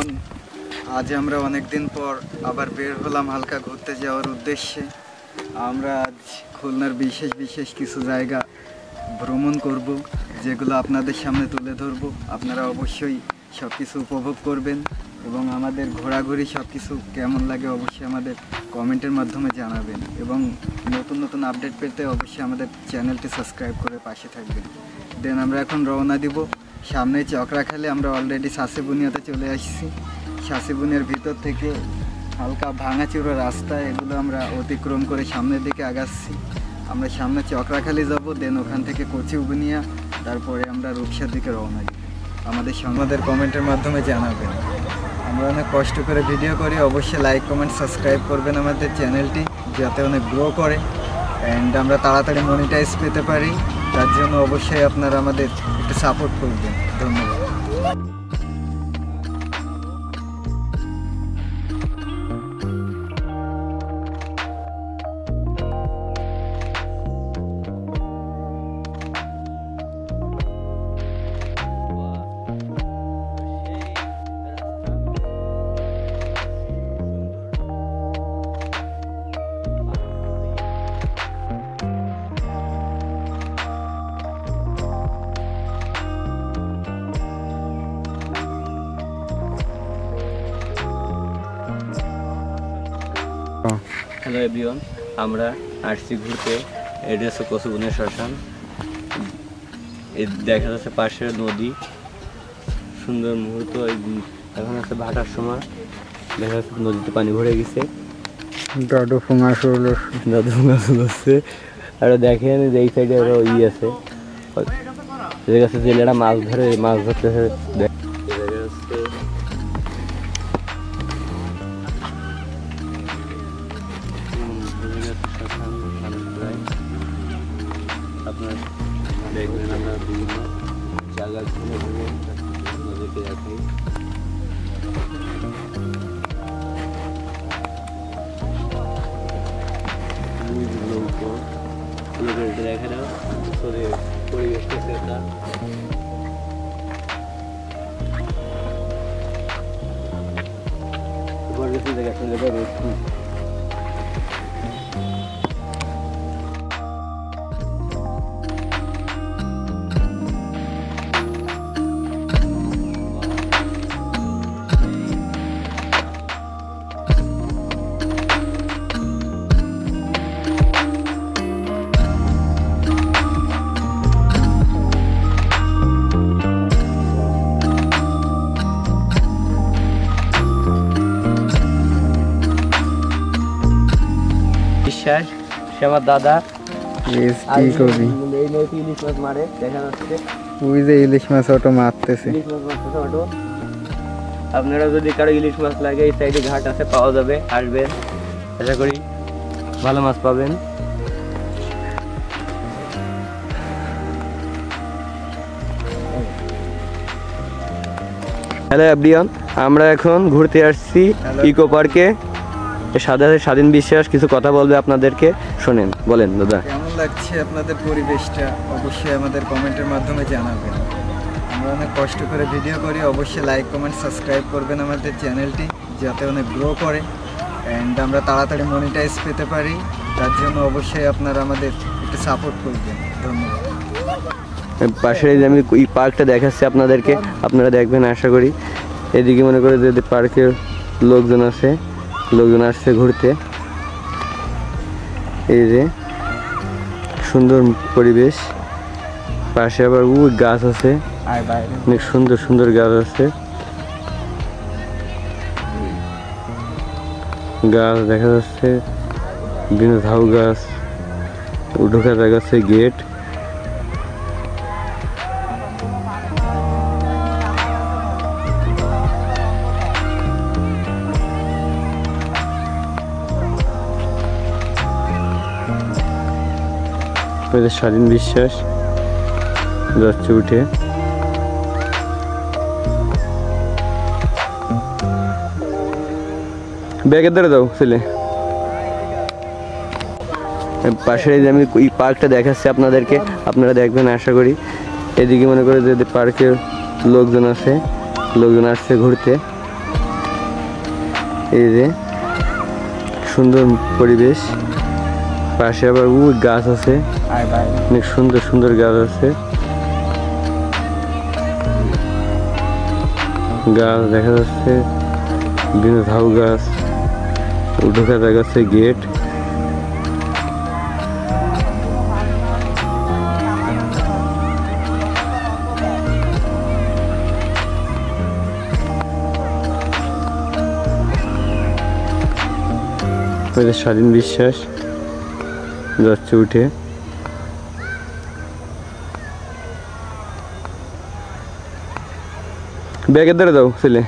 Everyone, আজ আমরা অনেক দিন পর আবার বের হলাম হালকা ঘুরতে যাওয়ার উদ্দেশ্যে। আমরা আজ খুলনার বিশেষ কিছু জায়গা ভ্রমণ করব, যেগুলো আপনাদের সামনে তুলে ধরব। আপনারা অবশ্যই সব কিছু উপভোগ করবেন এবং আমাদের ঘোরাঘুরি সব কিছু কেমন লাগে অবশ্যই আমাদের কমেন্টের মাধ্যমে জানাবেন। এবং নতুন আপডেট পেতে অবশ্যই আমাদের চ্যানেলটি সাবস্ক্রাইব করে পাশে থাকবেন। দেন আমরা এখন রওনা দিব সামনে চকরাখালী। আমরা অলরেডি শাসিবুনিয়াতে চলে আসছি। শাসিবুনিয়ার ভিতর থেকে হালকা ভাঙাচুরো রাস্তা, এগুলো আমরা অতিক্রম করে সামনের দিকে আগাচ্ছি। আমরা সামনে চকরাখালী যাব, দেন ওখান থেকে কচিবুনিয়া, তারপরে আমরা রূপসার দিকে রওনা দিব। আমাদের কমেন্টের মাধ্যমে জানাবেন। আমরা অনেক কষ্ট করে ভিডিও করি, অবশ্যই লাইক কমেন্ট সাবস্ক্রাইব করবেন আমাদের চ্যানেলটি, যাতে অনেক গ্রো করে অ্যান্ড আমরা তাড়াতাড়ি মনিটাইজ পেতে পারি। তার জন্য অবশ্যই আপনারা আমাদের একটু সাপোর্ট করবেন। ধন্যবাদ। হ্যালো এভরিওয়ান, আমরা আসছি ঘুরতে। এটা হচ্ছে কচিবুনিয়া শ্মশান। এই দেখা যাচ্ছে পাশে নদী, সুন্দর মুহূর্ত। এখন আছে ভাটার সময়, দেখা যাচ্ছে নদীতে পানি ভরে গেছে, দাদু ফুঙা শুরু করছে। আর দেখেন যে এই সাইডে আরো আছে, দেখা যাচ্ছে জেলেরা মাছ ধরতেছে। আপনার দেখবেন আমরা বিভিন্ন জায়গা ঘুরে ঘুরে নদীকে দেখাই। দেখা দাও পরিবেশটা সেটা বিশ্বাস। সে আমার দাদা। কি করবি? এই নদীতে ইলিশ মাছ মারে, দেখা যাচ্ছে ওই যে ইলিশ মাছ অটো মারতেছে। আপনারা যদি কারো ইলিশ মাছ লাগে, এই সাইডে ঘাট আছে, পাওয়া যাবে, আসবেন, আশা করি ভালো মাছ পাবেন। হ্যালো এভরিওয়ান, আমরা এখন ঘুরতে আসছি ইকো পার্কে। স্বাধীন বিশ্বাস কিছু কথা বলবে আপনাদেরকে, শোনেন। বলেন দাদা, কেমন লাগছে আপনাদের পরিবেশটা? অবশ্যই আমাদের কমেন্টের মাধ্যমে জানাবেন। আমরা অনেক কষ্ট করে ভিডিও করি, অবশ্যই লাইক কমেন্ট সাবস্ক্রাইব করবেন আমাদের চ্যানেলটি, যাতে অনেক গ্রো করে অ্যান্ড আমরা তাড়াতাড়ি মনিটাইজ পেতে পারি। তার জন্য অবশ্যই আপনারা আমাদের একটু সাপোর্ট করবেন। ধন্যবাদ। পাশে যে আমি এই পার্কটা দেখাচ্ছি আপনাদেরকে, আপনারা দেখবেন আশা করি। এদিকে মনে করে যে পার্কের লোকজন আসছে ঘুরতে। এই যে সুন্দর পরিবেশ, পাশে আবার গাছ আছে, অনেক সুন্দর গাছ আছে। গাছ দেখা যাচ্ছে, বিভিন্ন ঝাউ গাছ, ঢোকা জায়গা আছে, গেট। স্বাধীন বিশ্বাস যাচ্ছে উঠে। ব্যাগের ধরে দাও ছেলে। পাশে যে আমি এই পার্কটা দেখাচ্ছি আপনাদেরকে, আপনারা দেখবেন আশা করি। এদিকে মনে করে যে পার্কের লোকজন আসছে ঘুরতে। এই যে সুন্দর পরিবেশ, পাশে আবার গাছ আছে, অনেক সুন্দর সুন্দর গাছ আছে। গাছ দেখা যাচ্ছে, বিভিন্ন ঝাউ গাছ, ঢোকা যাচ্ছে গেট। স্বাধীন বিশ্বাস যাচ্ছে উঠে। ব্যাগের দ্বারা দাও ছেলে।